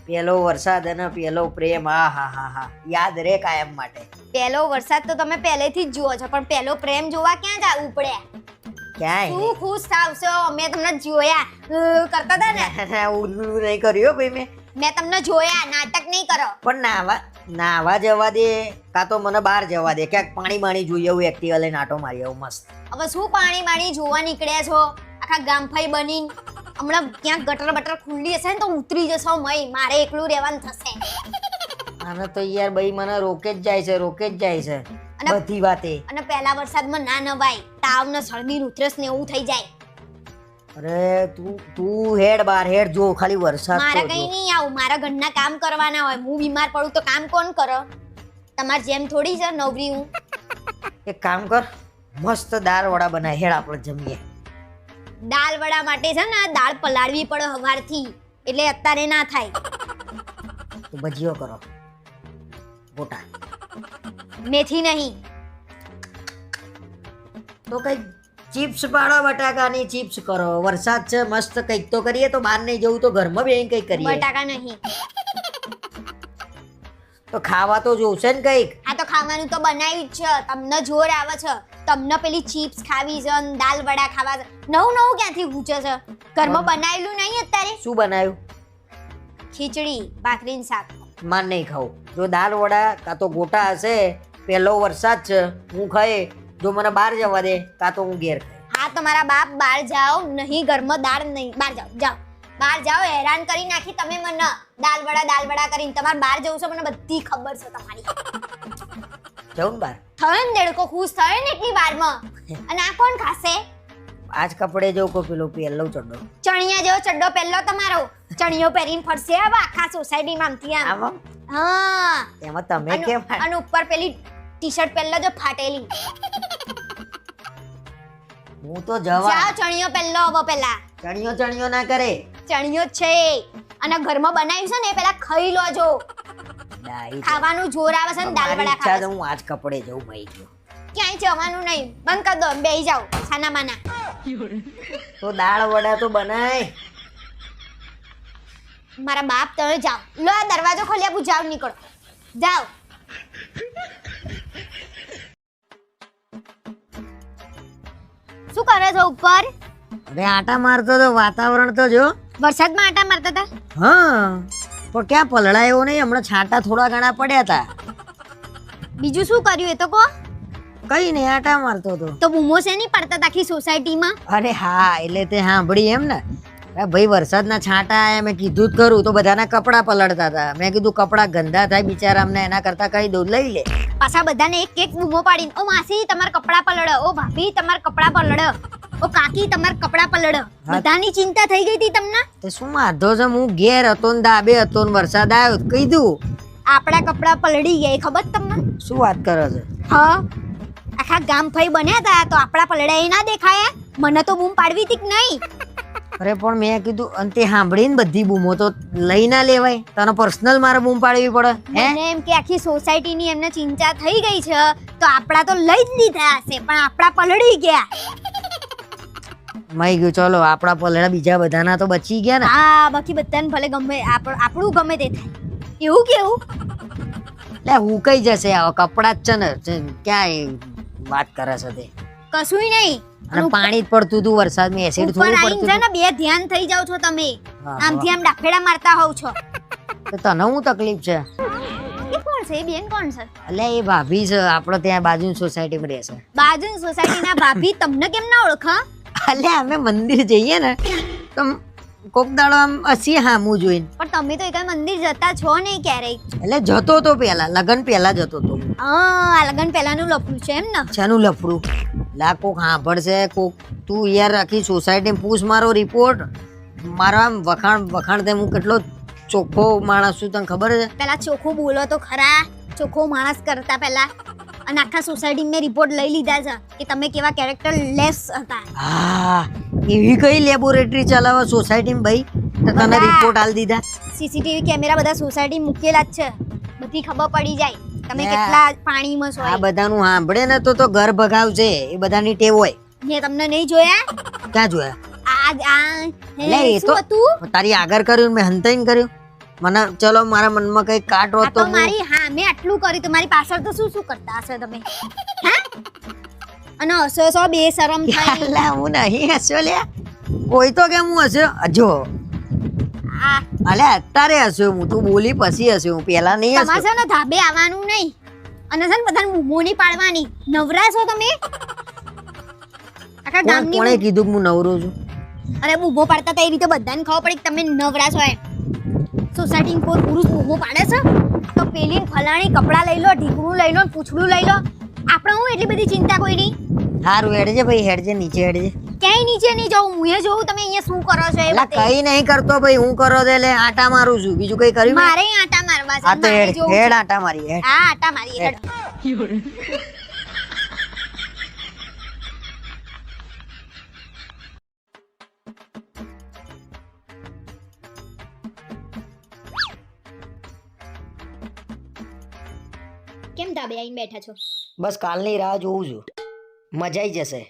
પહેલો વરસાદ અને પહેલો પ્રેમ આ હા હા હા યાદ રે કાયમ માટે. પહેલો વરસાદ તો તમે પહેલેથી જ જુઓ છો પણ પહેલો પ્રેમ જોવા ક્યાં જવું પડે? ક્યાંય શું ખુશ થાવશો? મેં તમને જોયા કરતા હતા ને. ના ઉલ્લુ નહીં કર્યો ભાઈ મેં તમને જોયા નાટક નહીં કરો. પણ નાવા જવા દે કાં તો મને બહાર જવા દે ક્યાંક પાણી બાણી જોઈએ એવું એક્ટિવા લઈને આટો મારી આવું મસ્ત. હવે શું પાણી બાણી જોવા નીકળ્યા છો? આખા ગામફાઈ બની હમણાં ક્યાંક ગટર બટર ખુલ્લી હશે ને તો ઉતરી જશો મય. મારે એકલું રહેવાનું થશે. આને તો યાર ભાઈ મને રોકે જ જાય છે બધી વાતે. અને પહેલા વરસાદમાં ના નવાય. તાવ ને શરદી ઉધરસ ને એવું થઈ જાય. અરે તું હેડ બાર હેડ જો ખાલી વરસાદ મારા તો કઈ જો. નહીં આવું. મારા ઘરના કામ કરવાના હોય. હું બીમાર પડું તો કામ કોણ કરે? તમાર જેમ થોડી છે નવરી હું. એક કામ કર મસ્ત દાળ વડા બનાય હેડ આપણે જમીએ. દાળ વડા માટે છે ને દાળ પલાળવી પડે હવારથી, એટલે અત્યારે ના થાય. તો ભજીયો કરો ગોટા. મેથી નહીં. તો કઈ ચિપ્સ પાડો, બટાકાની ચિપ્સ કરો. વરસાદ છે મસ્ત, કંઈક તો કરીએ. તો બહાર નહીં જવું તો ઘરમાં બેહીને કંઈક કરીએ. બટાકા નહીં. તો ખાવા તો જોશે ને કંઈક. આ તો ખાવાનું તો બનાવ્યું જ છે. તમને જોર આવે છે, તમને પેલી ચિપ્સ ખાવી છે અને દાલ વડા ખાવા છે. નવું નવું ક્યાંથી પૂછે છે? ઘરમાં બનાવેલું નહીં અત્યારે? શું બનાવ્યું? ખીચડી ભાખરીનું શાક. માર નહીં ખાવું. જો દાલ વડા કાં તો ગોટા હશે, પહેલો વરસાદ છે, હું ખાઈ. જો મને બહાર જવા દે કાં તો હું ઘેર ખાઈ. હા, તમારા બાપ બહાર જાઓ નહીં, ઘરમાં દાળ નહીં. બહાર જાઓ, જાઓ બહાર જાઓ. હેરાન કરી નાખી તમે મને દાલ વડા કરીને. તમારે બહાર જવું છે, મને બધી ખબર છે તમારી. જવું ને બહાર? થયો ને દેડકો ખુશ થયો ને એટલી વારમાં. અને આ કોણ ખાશે? આજ કપડે જવું કો પેલો પહેલો ચડ્ડો. ચણિયા જેવો ચડ્ડો પહેલો તમારો. ચણિયો પહેરીને ફરશે હવે આખા સોસાયટીમાં આમથી આમ. આમાં હા, એમાં તમે કેમ? અને ઉપર પેલી ટી-શર્ટ પહેલો જો ફાટેલી. હું તો જવા. જાઓ ચણિયો પહેલો હવે પેલા. ચણિયો ના કરે. ચણિયો જ છે અને ઘરમાં બનાવ્યું છે ને પેલા ખાઈ લોજો. ડાઈ. ખાવાનું જોર આવે છે ને દાલ મારી વડા ઈચ્છા છે ખાવા. હું આજ કપડે જવું મઈ ગયો. ક્યાંય જવાનું નહીં, બંધ કર દો, બેહી જાઓ છાના માના. તો દાળ વડા તો બનાય. મારા બાપ તમે જાઓ. લો આ દરવાજો ખોલી આપું, જાઓ નીકળો. જાઓ. શું કરે છો ઉપર? અરે આટા મારતો તો, વાતાવરણ તો જો. વરસાદમાં આટા મારતા હતા? હા, પણ ક્યાં પલળાયો નહીં. હમણાં છાંટા થોડા ઘણા પડ્યા હતા. બીજું શું કર્યું એ તો કહો. કઈ નહીં, આટા મારતો તો. તો બૂમો છે નહીં પડતા હતા આખી સોસાયટીમાં? અરે હા, એટલે તે સાંભળી એમ ને. અરે ભાઈ વરસાદના છાંટા આયા, મેં કીધું જ ખરું. તો બધાના કપડાં પલળતા હતા. મેં કીધું કપડાં ગંદા થાય બિચારા, અમને એના કરતા કહી દઉં લઈ લે. પાછા બધાને એક એક બૂમો પાડીને, ઓ માસી તમારા કપડાં પલળે, ઓ ભાભી તમારા કપડાં પલળે, ઓ કાકી તમારા કપડાં પલળે. બધાની ચિંતા થઈ ગઈ હતી તમને. તે શું વાંધો છે? હું ઘેર હતો ને દાબે હતો ને વરસાદ આવ્યો તો કીધું. આપણા કપડાં પલળી ગયા એ ખબર તમને? શું વાત કરે છે? હા, આખા ગામ ફઈ બન્યા હતા તો આપણા પલળ્યા એ ના દેખાયા? મને તો બૂમ પાડવી હતી કે નહીં? અરે પણ મેં કીધું, અને તે સાંભળીને બધી બૂમો તો લઈ ના લેવાય. તને પર્સનલ મારે બૂમ પાડવી પડે હે? મને એમ કે આખી સોસાયટીની એમને ચિંતા થઈ ગઈ છે તો આપણા તો લઈ જ લીધા હશે, પણ આપણા પલળી ગયા. મઈ ગયું. ચલો આપણા પલળા બીજા બધાના તો બચી ગયા ને. હા, બાકી બધાને ભલે ગમે આપણું ગમે તે થાય. એવું કેવું? લે હું કઈ જશે? આવા કપડા જ છે ને. ક્યાં વાત કરે છે તે? કશુંય નહીં. અને પાણી જ પડતું હતું વરસાદમાં. એસિડ ઉપર થોડું આવીને પડતું છે ને બે ધ્યાન થઈ જાવ છો તમે. હા, આમથી આમ ડાફેડા મારતા હોવ છો. તો તને હું તકલીફ છે? એ કોણ છે? એ બેન કોણ છે? એટલે એ ભાભી છે, આપણે ત્યાં બાજુની સોસાયટીમાં રહે છે. બાજુની સોસાયટીના ભાભી તમને કેમ ના ઓળખા? એટલે અમે મંદિર જઈએ ને તો કોક દાડો આમ હસી હામું જોઈને. પણ તમે તો એક મંદિર જતા છો નહીં ક્યારેય. એટલે જતો તો પેલા, લગન પેલા જતો તો. આ લગન પહેલાનું લફડું છે એમ ને? શાનું લફડું? લા કોક સાંભળશે કોક. તું યાર આખી સોસાયટીમાં પૂછ મારો રિપોર્ટ. મારા આમ વખાણ તે હું કેટલો ચોખ્ખો માણસ છું, તને ખબર છે? પેલા ચોખ્ખું બોલો તો ખરા. ચોખ્ખો માણસ કરતા પહેલા. અને આખા સોસાયટી મેં રિપોર્ટ લઈ લીધા છે કે તમે કેવા કેરેક્ટર લેસ હતા. હા, એવી કઈ લેબોરેટરી ચલાવે સોસાયટીમાં ભાઈ? તો તને બધા. રિપોર્ટ આલ દીધા? સીસીટીવી કેમેરા બધા સોસાયટી મૂકેલા જ છે. બધી ખબર પડી જાય તમે ના. કેટલા પાણીમાં છો. આ બધાનું સાંભળે ને તો ઘર ભગાવશે. એ બધાની ટેવ હોય. મેં તમને નહીં જોયા. ક્યાં જોયા? હે, લે, એ શું તો હતું? તારી આગળ કર્યું, મેં હંતાઈને કર્યું. મને ચલો મારા મનમાં કઈ કાટ આ હોત તો તો મારી હા મેં આટલું કર્યું તો મારી પાછળ તો શું શું કરતા હશો તમે? હા? અને હસો બે શરમ થાય. અલા, હું નહીં હસ્યો લે. કોઈ તો કેમ હું હસ્યો? જો આ અલે અત્યારે હસ્યો હું. તું બોલી પછી હસ્યો હું, પેલા નહીં તમારે હસ્યો. છે ને ધાબે આવવાનું નહીં અને છે ને બધાને બૂમો નહીં પાડવાની. નવરા છો તમે? આખા ગામની કોણે કીધું કે હું નવરો છું? અરે બૂમો પાડતા હતા એ રીતે બધાને ખબર પડી કે તમે નવરા છો એમ. સોસાયટી પર પુરુષ બૂમો પાડે છે તો પેલી ફલાણી કપડાં લઈ લો, ઢીકણું લઈ લો, પૂછડું લઈ લો. આપણે હું એટલી બધી ચિંતા કોઈ નહીં. હારું હેડજે ભાઈ, હેડજે નીચે હેડજે. ક્યાંય નીચે નહીં જાઉં. હું એ જોઉં તમે અહીંયા શું કરો છો એ એટલે બતાવો. કઈ નહીં કરતો ભાઈ, હું કરો દે એટલે આટા મારું છું. બીજું કઈ કર્યું મેં? મારે આટા મારવા છે. હા તો મારે હેડ જોવું હેડ છે. આટા મારી હેડ. હા આટા મારી હેડ. કેમ ધાબે આવીને બેઠા છો? બસ કાલની રાહ જોઉં છું. મજા આવી જશે.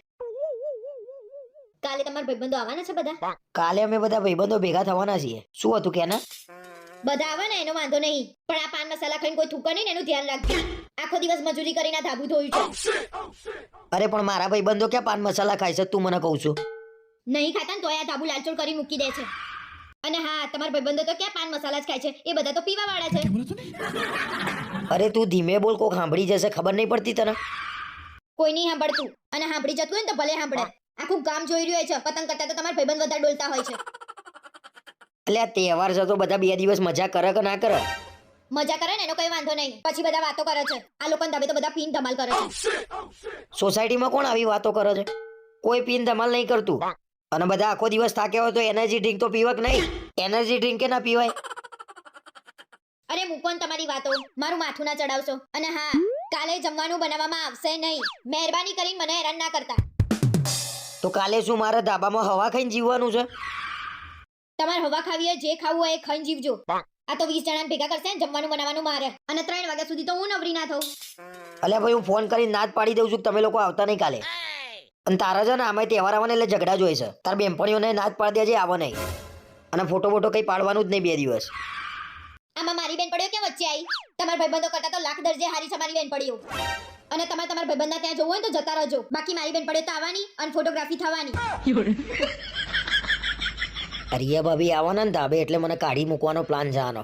કાલે તમારા ભાઈબંધો આવવાના છે બધા? કાલે અમે બધા ભાઈબંધો ભેગા થવાના છીએ. શું હતું કે ના? બધા આવે ને એનો વાંધો નહીં, પણ આ પાન મસાલા ખાઈને કોઈ થૂકે નહીં ને એનું ધ્યાન રાખજો. આખો દિવસ મજૂરી કરીને આ ધાબુ ધોયું છે. અરે પણ મારા ભાઈબંધો ક્યાં પાન મસાલા ખાય છે તું મને કહું છું? નહીં ખાતા ને તોય આ ધાબુ લાલચોળ કરી મૂકી દે છે. અને હા, તમારા ભાઈબંધો તો ક્યાં પાન મસાલા જ ખાય છે, એ બધા તો પીવા વાળા છે. बोला तूने? અરે તું ધીમે બોલ, કોક સાંભળી જશે. ખબર નહીં પડતી તને? કોઈ નહીં સાંભળતું, અને સાંભળી જતું હોય ને તો ભલે સાંભળે. આખું ગામ જોઈ રહ્યું હોય છે, પતંગ કરતા તો તમારા ભાઈબંધ વધારે ડોલતા હોય છે. એટલે આ તહેવાર છે તો બધા 2 દિવસ મજા કરે કે ના કરે? મજા કરે ને એનો કઈ વાંધો નહીં, પછી બધા વાતો કરે છે. આ લોકોને ધાબે તો બધા પીન ધમાલ કરે છે. સોસાયટીમાં કોણ આવી વાતો કરે છે? કોઈ પીન ધમાલ નહીં કરતું. અને બધા આખો દિવસ થાક્યા હોય તો એનર્જી ડ્રિંક તો પીવા કે નહીં? એનર્જી ડ્રિંક કે ના પીવાય? અરે મૂકો ને તમારી વાતો, મારું માથું ના ચડાવશો. અને હા, કાલે જમવાનું બનાવવામાં આવશે નહીં. મહેરબાની કરીને મને હેરાન ના કરતા. તો કાલે શું મારે ધાબામાં હવા ખાઈને જીવવાનું છે? તમારે હવા ખાવી હોય, જે ખાવું હોય એ ખાઈને જીવજો. આ તો 20 જણાને ભેગા કરશે ને જમવાનું બનાવવાનું મારે, અને 3 વાગ્યા સુધી તો હું નવરી ના થઉં. અલ્યા ભાઈ, હું ફોન કરીને ના જ પાડી દઉં છું કે તમે લોકો આવતા નહીં કાલે. અને તારા છે ને આમાં તહેવાર આવવાને એટલે ઝઘડા જોઈ છે. તાર બેનપણીઓને ના જ પાડી દેજે આવો નહીં. અને ફોટો બોટો કઈ પાડવાનું જ નહીં 2 દિવસ. આમાં મારી બેનપણીઓ કેમ વચ્ચે આવી? તમારા ભાઈબંધો કરતા તો લાખ દરજે હારી છે મારી બેનપણીઓ. અને તમારા ભાઈબંધના ત્યાં જવું હોય ને તો જતા રહેજો. બાકી મારી બેનપણીઓ તો આવવાની અને ફોટોગ્રાફી થવાની. રિયા ભાભી આવવાના ને ધાબે એટલે મને કાઢી મૂકવાનો પ્લાન છે આનો.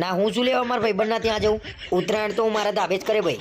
ના, હું શું લેવા મારા ભાઈબંધના ત્યાં જવું? ઉત્તરાયણ તો હું મારા ધાબે જ કરે ભાઈ.